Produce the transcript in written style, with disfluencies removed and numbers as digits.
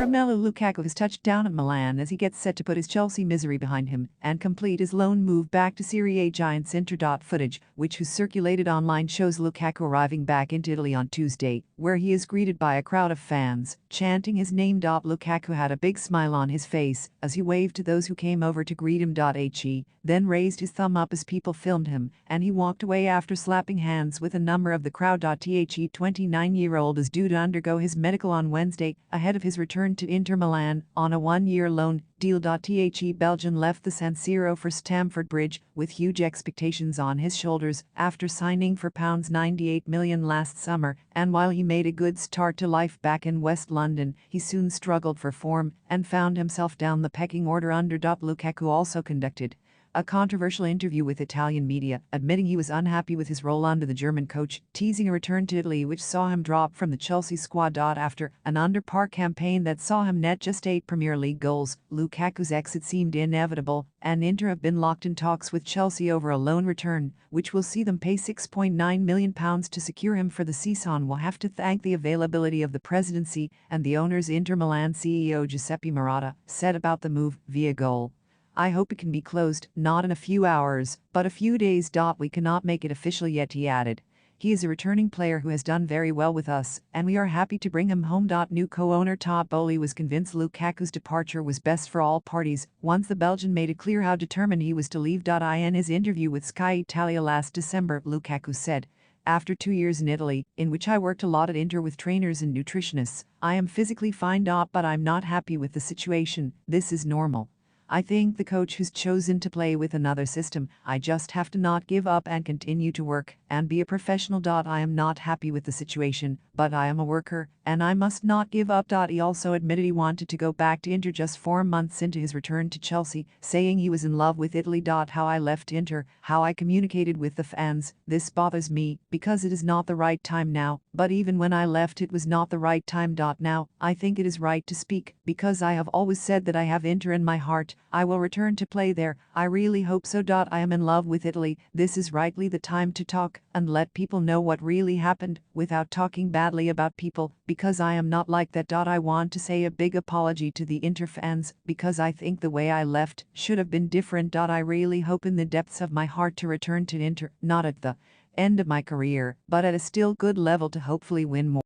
Romelu Lukaku has touched down at Milan as he gets set to put his Chelsea misery behind him and complete his loan move back to Serie A giants Inter. Footage, which was circulated online, shows Lukaku arriving back into Italy on Tuesday, where he is greeted by a crowd of fans, chanting his name. Lukaku had a big smile on his face as he waved to those who came over to greet him. He then raised his thumb up as people filmed him, and he walked away after slapping hands with a number of the crowd. The 29-year-old is due to undergo his medical on Wednesday, ahead of his return to Inter Milan on a one-year loan deal. The Belgian left the San Siro for Stamford Bridge with huge expectations on his shoulders after signing for £98 million last summer, and while he made a good start to life back in West London, he soon struggled for form and found himself down the pecking order. Lukaku also conducted a controversial interview with Italian media, admitting he was unhappy with his role under the German coach, teasing a return to Italy which saw him drop from the Chelsea squad. After an under-par campaign that saw him net just 8 Premier League goals, Lukaku's exit seemed inevitable, and Inter have been locked in talks with Chelsea over a loan return, which will see them pay £6.9 million to secure him for the season. Will have to thank the availability of the presidency and the owners. Inter Milan CEO Giuseppe Marotta said about the move via goal, "I hope it can be closed, not in a few hours, but a few days. We cannot make it official yet," he added. "He is a returning player who has done very well with us, and we are happy to bring him home." New co-owner Todd Boehly was convinced Lukaku's departure was best for all parties once the Belgian made it clear how determined he was to leave. In his interview with Sky Italia last December, Lukaku said, "After 2 years in Italy, in which I worked a lot at Inter with trainers and nutritionists, I am physically fine. But I'm not happy with the situation. This is normal. I think the coach who's chosen to play with another system, I just have to not give up and continue to work and be a professional. I am not happy with the situation, but I am a worker, and I must not give up." He also admitted he wanted to go back to Inter just 4 months into his return to Chelsea, saying he was in love with Italy. "How I left Inter, how I communicated with the fans, this bothers me, because it is not the right time now, but even when I left it was not the right time. Now, I think it is right to speak, because I have always said that I have Inter in my heart. I will return to play there, I really hope so. I am in love with Italy. This is rightly the time to talk and let people know what really happened, without talking badly about people, because I am not like that. I want to say a big apology to the Inter fans, because I think the way I left should have been different. I really hope in the depths of my heart to return to Inter, not at the end of my career, but at a still good level to hopefully win more."